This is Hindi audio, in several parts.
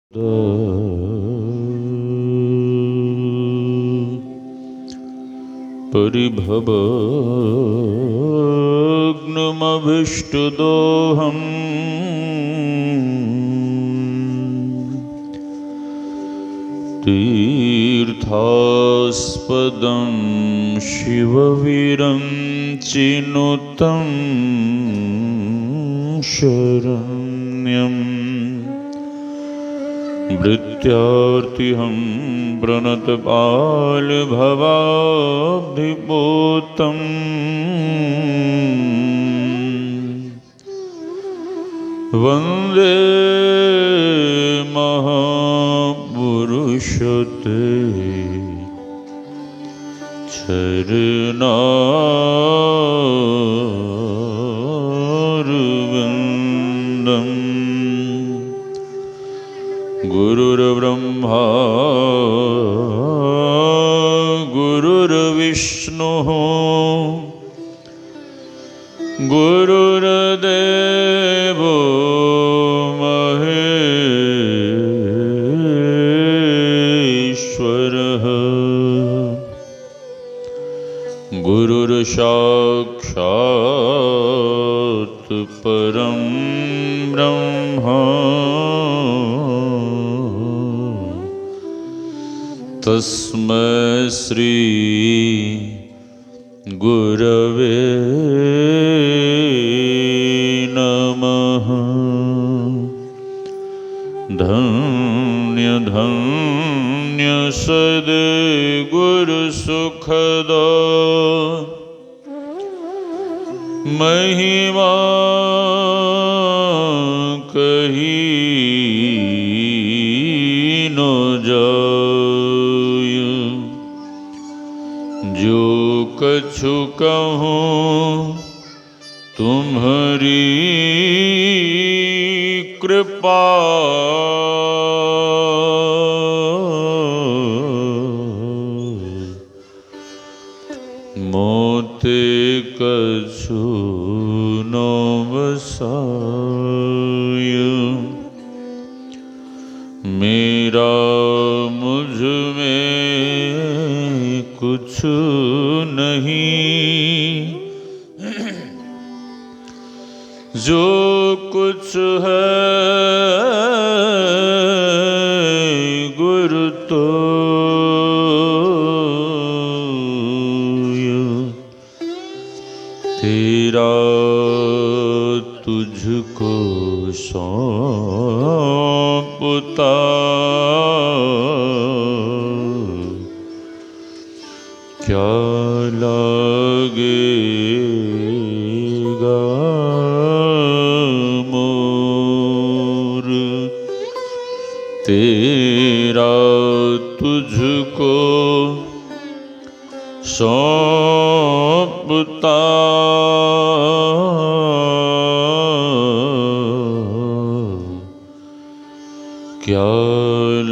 परिभवग्नमभिष्टदोहम् तीर्थास्पदं शिवविरञ्चिनुतं शरण्यम् भृत्यार्तिहं प्रणतपालभवाब्धिपोतम् वन्दे महापुरुषते चरणारविन्दम्। गुरुर्ब्रह्मा गुरुर्विष्णुः गुरुर्देवो महेश्वरः गुरुर्साक्षात् परं ब्रह्म तस्मै श्री गुरवे नमः। धन्य धन्य सद्गुरु सुखदा महिमा कही न जाय। जो कछु कहूँ तुम्हारी कृपा मोते कछु न बसाय। मेरा मुझ में कुछ नहीं, जो कुछ है गुरु तो तेरा तुझको सौंपता। क्या लगेगा मोर तेरा तुझको सौंपता। क्या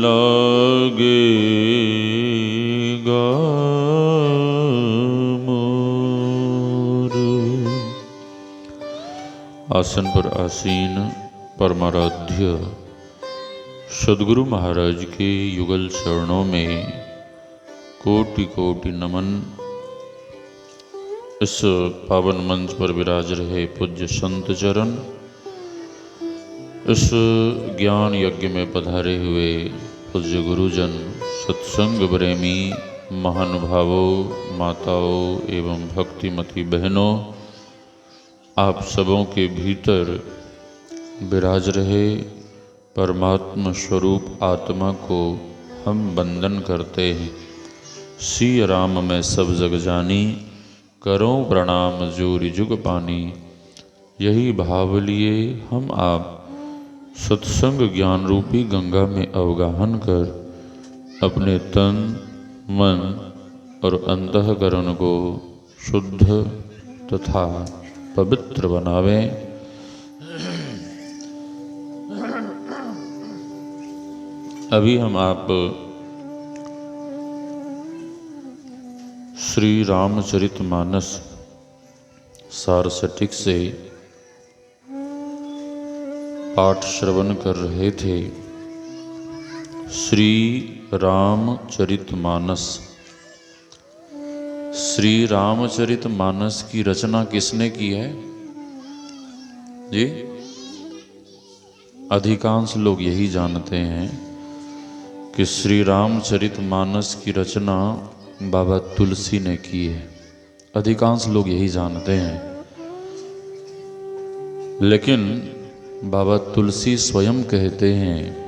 लगेगा मोर। आसन पर आसीन परमाराध्य सद्गुरु महाराज के युगल चरणों में कोटि कोटि नमन। इस पावन मंच पर विराज रहे पूज्य संत चरण, इस ज्ञान यज्ञ में पधारे हुए पूज्य गुरुजन, सत्संग प्रेमी महानुभावों, माताओं एवं भक्तिमती बहनों, आप सबों के भीतर विराज रहे परमात्मा स्वरूप आत्मा को हम वंदन करते हैं। सिय राम मैं सब जग जानी, करो प्रणाम जोरि जुग पानी। यही भाव लिए हम आप सत्संग ज्ञान रूपी गंगा में अवगाहन कर अपने तन, मन और अंतःकरण को शुद्ध तथा पवित्र बनावें। अभी हम आप श्री रामचरितमानस सारस्वतिक से पाठ श्रवण कर रहे थे। श्री रामचरितमानस। श्री रामचरितमानस की रचना किसने की है जी? अधिकांश लोग यही जानते हैं कि श्री रामचरितमानस की रचना बाबा तुलसी ने की है। अधिकांश लोग यही जानते हैं, लेकिन बाबा तुलसी स्वयं कहते हैं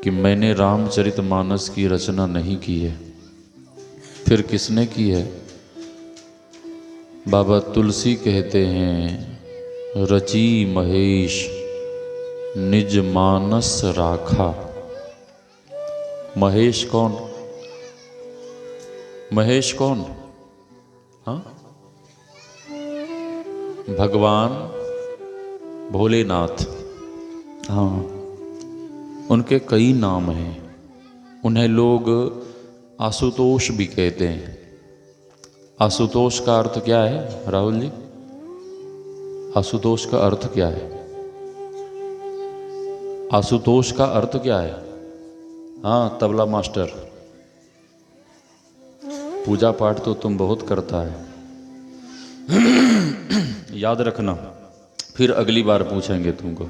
कि मैंने रामचरितमानस की रचना नहीं की है। फिर किसने की है? बाबा तुलसी कहते हैं, रची महेश निज मानस राखा। महेश कौन? महेश कौन? हाँ, भगवान भोलेनाथ। हाँ, उनके कई नाम हैं। उन्हें लोग आशुतोष भी कहते हैं। आशुतोष का अर्थ क्या है राहुल जी? आशुतोष का अर्थ क्या है? आशुतोष का अर्थ क्या है? हाँ तबला मास्टर, पूजा पाठ तो तुम बहुत करता है, याद रखना, फिर अगली बार पूछेंगे तुमको।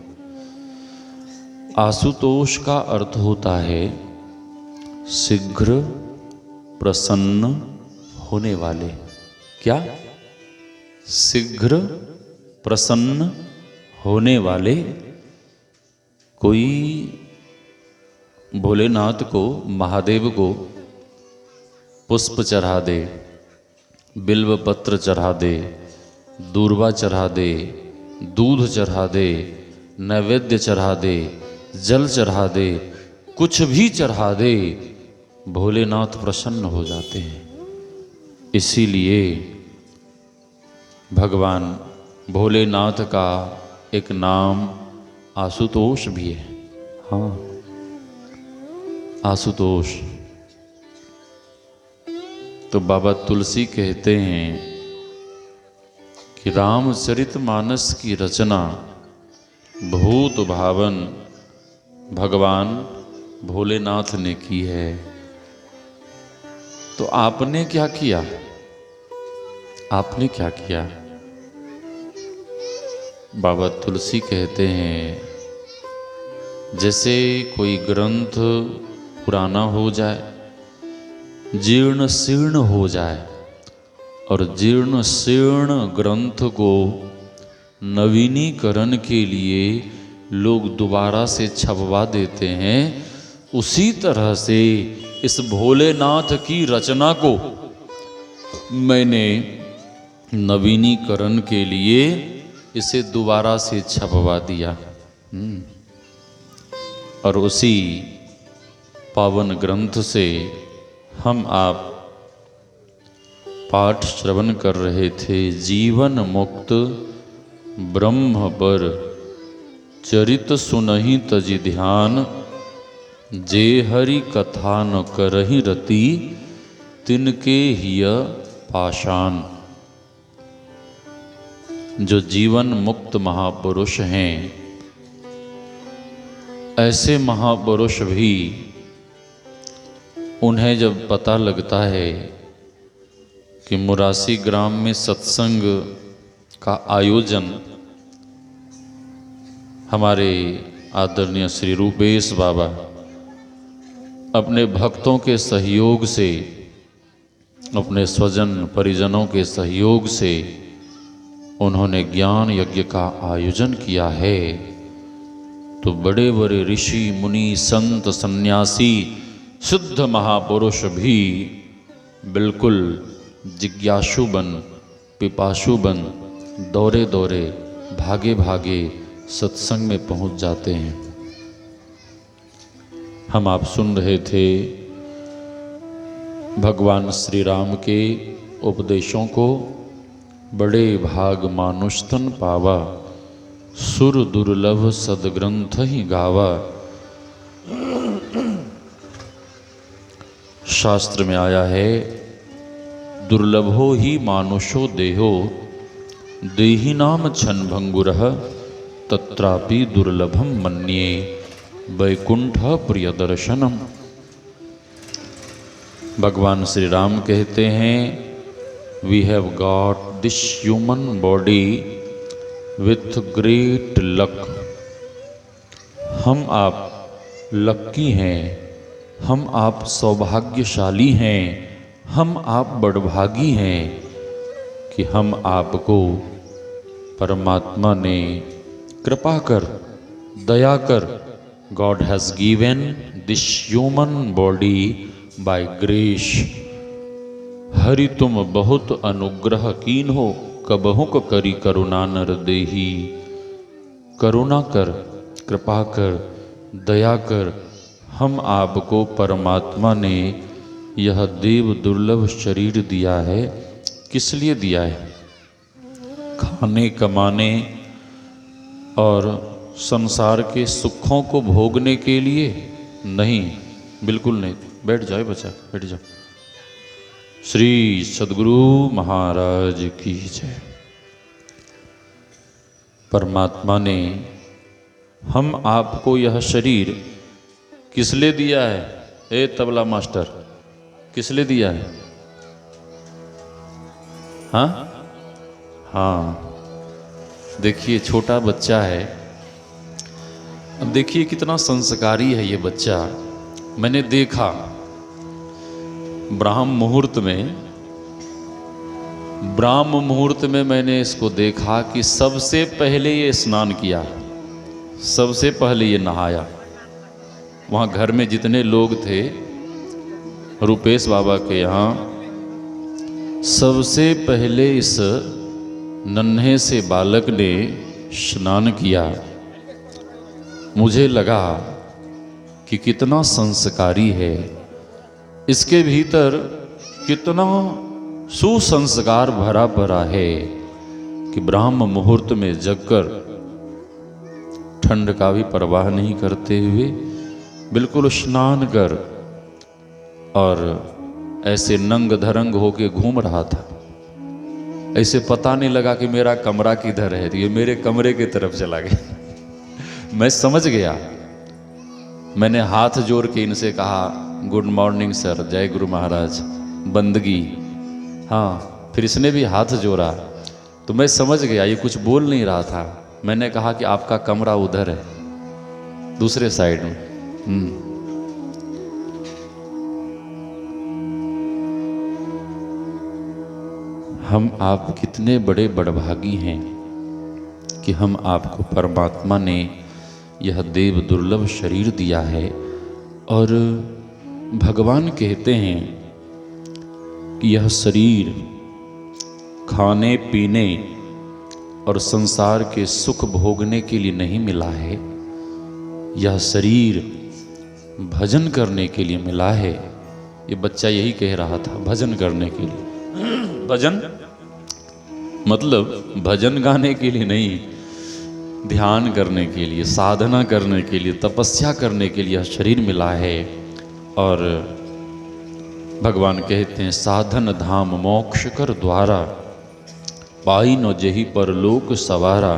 आशुतोष का अर्थ होता है शीघ्र प्रसन्न होने वाले। क्या? शीघ्र प्रसन्न होने वाले। कोई भोलेनाथ को, महादेव को पुष्प चढ़ा दे, बिल्व पत्र चढ़ा दे, दूर्वा चढ़ा दे, दूध चढ़ा दे, नैवेद्य चढ़ा दे, जल चढ़ा दे, कुछ भी चढ़ा दे, भोलेनाथ प्रसन्न हो जाते हैं। इसीलिए भगवान भोलेनाथ का एक नाम आशुतोष भी है। हाँ, आशुतोष। तो बाबा तुलसी कहते हैं कि रामचरितमानस की रचना भूत भावन भगवान भोलेनाथ ने की है। तो आपने क्या किया? आपने क्या किया? बाबा तुलसी कहते हैं, जैसे कोई ग्रंथ पुराना हो जाए, जीर्ण शीर्ण हो जाए, और जीर्ण शीर्ण ग्रंथ को नवीनीकरण के लिए लोग दोबारा से छपवा देते हैं, उसी तरह से इस भोलेनाथ की रचना को मैंने नवीनीकरण के लिए इसे दोबारा से छपवा दिया। और उसी पावन ग्रंथ से हम आप पाठ श्रवण कर रहे थे। जीवन मुक्त ब्रह्म पर चरित सुनहि तजि ध्यान, जे हरि कथा न करहि रति, तिनके हिय पाषाण। जो जीवन मुक्त महापुरुष हैं, ऐसे महापुरुष भी, उन्हें जब पता लगता है कि मुरासी ग्राम में सत्संग का आयोजन हमारे आदरणीय श्री रूपेश बाबा अपने भक्तों के सहयोग से, अपने स्वजन परिजनों के सहयोग से उन्होंने ज्ञान यज्ञ का आयोजन किया है, तो बड़े बड़े ऋषि मुनि संत सन्यासी शुद्ध महापुरुष भी बिल्कुल जिज्ञासु बन, पिपासु बन, दौरे दौरे, भागे भागे सत्संग में पहुंच जाते हैं। हम आप सुन रहे थे भगवान श्री राम के उपदेशों को। बड़े भाग मानुषतन पावा, सुर दुर्लभ सदग्रंथ ही गावा। शास्त्र में आया है, दुर्लभो ही मानुषो देहो, देही नाम छन भंगुरः, तत्रापि दुर्लभम मन्ये। वैकुंठ प्रिय दर्शनम। भगवान श्री राम कहते हैं, we have got this human body with great luck. हम आप लक्की हैं, हम आप सौभाग्यशाली हैं, हम आप बड़भागी हैं कि हम आपको परमात्मा ने कृपा कर, दया कर, God has given this human body by grace. Hari तुम बहुत अनुग्रह कीन हो, कबहुक करी करुणा नर देही। करुणा कर, कृपा कर, दया कर। हम आपको परमात्मा ने यह देव दुर्लभ शरीर दिया है। किस लिए दिया है? खाने कमाने और संसार के सुखों को भोगने के लिए नहीं, बिल्कुल नहीं। बैठ जाओ बच्चा, बैठ जाओ। श्री सद्गुरु महाराज की जय। परमात्मा ने हम आपको यह शरीर किस लिए दिया है? ए तबला मास्टर, किस लिए दिया है? हाँ हाँ, देखिए छोटा बच्चा है। अब देखिए कितना संस्कारी है ये बच्चा। मैंने देखा ब्राह्म मुहूर्त में मैंने इसको देखा कि सबसे पहले ये स्नान किया, सबसे पहले ये नहाया। वहाँ घर में जितने लोग थे रुपेश बाबा के यहाँ, सबसे पहले इस नन्हे से बालक ने स्नान किया। मुझे लगा कि कितना संस्कारी है, इसके भीतर कितना सुसंस्कार भरा भरा है कि ब्राह्म मुहूर्त में जगकर ठंड का भी परवाह नहीं करते हुए बिल्कुल स्नान कर और ऐसे नंग धरंग होके घूम रहा था। ऐसे पता नहीं लगा कि मेरा कमरा किधर है, तो ये मेरे कमरे की तरफ चला गया। मैं समझ गया। मैंने हाथ जोड़ के इनसे कहा, गुड मॉर्निंग सर, जय गुरु महाराज, बंदगी। हाँ, फिर इसने भी हाथ जोड़ा तो मैं समझ गया ये कुछ बोल नहीं रहा था। मैंने कहा कि आपका कमरा उधर है, दूसरे साइड में। हम आप कितने बड़े बड़भागी हैं कि हम आपको परमात्मा ने यह देव दुर्लभ शरीर दिया है। और भगवान कहते हैं कि यह शरीर खाने पीने और संसार के सुख भोगने के लिए नहीं मिला है, यह शरीर भजन करने के लिए मिला है। ये बच्चा यही कह रहा था, भजन करने के लिए। भजन मतलब भजन गाने के लिए नहीं, ध्यान करने के लिए, साधना करने के लिए, तपस्या करने के लिए यह शरीर मिला है। और भगवान कहते हैं, साधन धाम मोक्ष कर द्वारा, पाई न जेहि परलोक सवारा।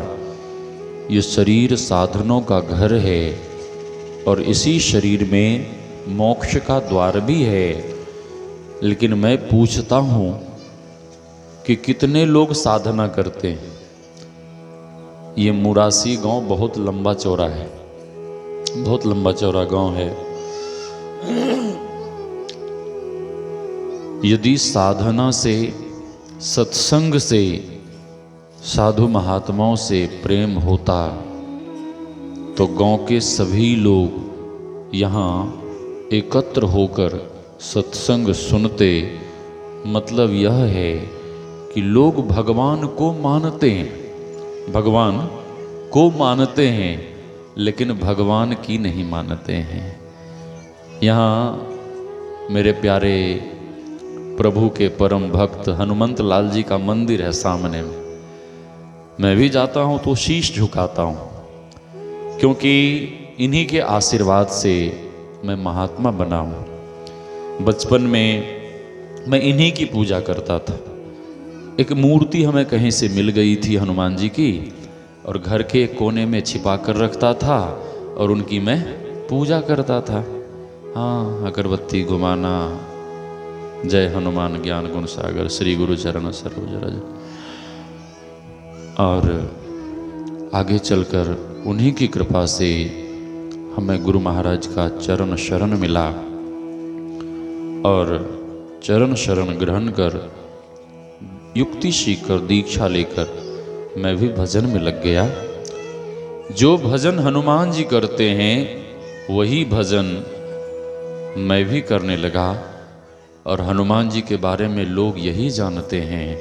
ये शरीर साधनों का घर है और इसी शरीर में मोक्ष का द्वार भी है। लेकिन मैं पूछता हूँ कि कितने लोग साधना करते हैं? ये मुरासी गांव बहुत लंबा चौड़ा है, बहुत लंबा चौड़ा गांव है। यदि साधना से, सत्संग से, साधु महात्माओं से प्रेम होता तो गांव के सभी लोग यहाँ एकत्र होकर सत्संग सुनते। मतलब यह है कि लोग भगवान को मानते हैं, भगवान को मानते हैं, लेकिन भगवान की नहीं मानते हैं। यहाँ मेरे प्यारे प्रभु के परम भक्त हनुमंत लाल जी का मंदिर है सामने में। मैं भी जाता हूँ तो शीश झुकाता हूँ, क्योंकि इन्हीं के आशीर्वाद से मैं महात्मा बना हूँ। बचपन में मैं इन्हीं की पूजा करता था। एक मूर्ति हमें कहीं से मिल गई थी हनुमान जी की, और घर के एक कोने में छिपा कर रखता था और उनकी मैं पूजा करता था। हाँ, अगरबत्ती घुमाना, जय हनुमान ज्ञान गुण सागर, श्री गुरु चरण सरोज रज। और आगे चलकर उन्हीं की कृपा से हमें गुरु महाराज का चरण शरण मिला और चरण शरण ग्रहण कर युक्ति सीखकर दीक्षा लेकर मैं भी भजन में लग गया। जो भजन हनुमान जी करते हैं वही भजन मैं भी करने लगा। और हनुमान जी के बारे में लोग यही जानते हैं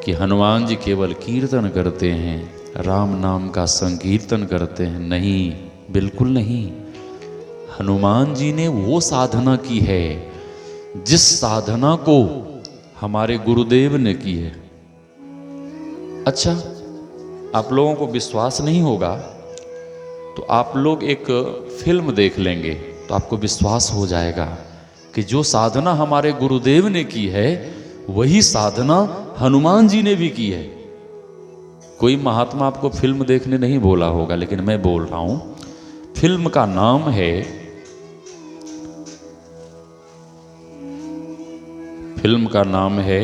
कि हनुमान जी केवल कीर्तन करते हैं, राम नाम का संकीर्तन करते हैं। नहीं, बिल्कुल नहीं। हनुमान जी ने वो साधना की है जिस साधना को हमारे गुरुदेव ने की है। अच्छा, आप लोगों को विश्वास नहीं होगा तो आप लोग एक फिल्म देख लेंगे तो आपको विश्वास हो जाएगा कि जो साधना हमारे गुरुदेव ने की है वही साधना हनुमान जी ने भी की है। कोई महात्मा आपको फिल्म देखने नहीं बोला होगा, लेकिन मैं बोल रहा हूं। फिल्म का नाम है, फिल्म का नाम है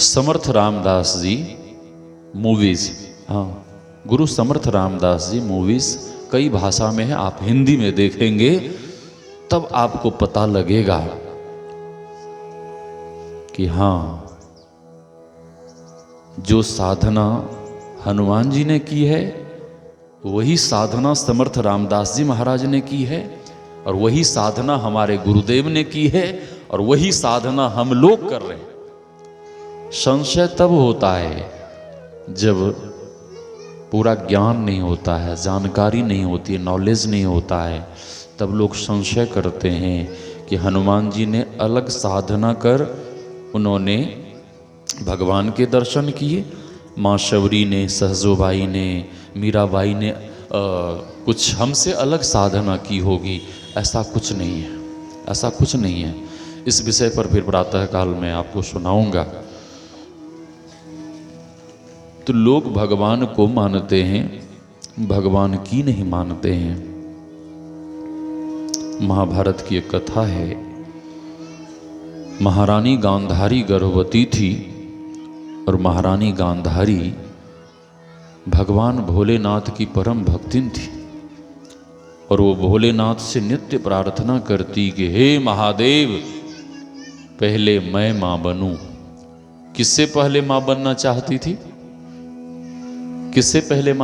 समर्थ रामदास जी मूवीज। हाँ, गुरु समर्थ रामदास जी मूवीज कई भाषा में है। आप हिंदी में देखेंगे तब आपको पता लगेगा कि हाँ, जो साधना हनुमान जी ने की है वही साधना समर्थ रामदास जी महाराज ने की है, और वही साधना हमारे गुरुदेव ने की है, और वही साधना हम लोग कर रहे हैं। संशय तब होता है जब पूरा ज्ञान नहीं होता है, जानकारी नहीं होती है, नॉलेज नहीं होता है, तब लोग संशय करते हैं कि हनुमान जी ने अलग साधना कर उन्होंने भगवान के दर्शन किए, माँ शबरी ने, सहजोबाई ने, मीराबाई ने कुछ हमसे अलग साधना की होगी। ऐसा कुछ नहीं है, ऐसा कुछ नहीं है। इस विषय पर फिर प्रातः काल में आपको सुनाऊंगा। तो लोग भगवान को मानते हैं, भगवान की नहीं मानते हैं। महाभारत की एक कथा है, महारानी गांधारी गर्भवती थी और महारानी गांधारी भगवान भोलेनाथ की परम भक्तिन थी, और वो भोलेनाथ से नित्य प्रार्थना करती कि हे महादेव, पहले मैं मां बनूं। किससे पहले मां बनना चाहती थी? किससे पहले मां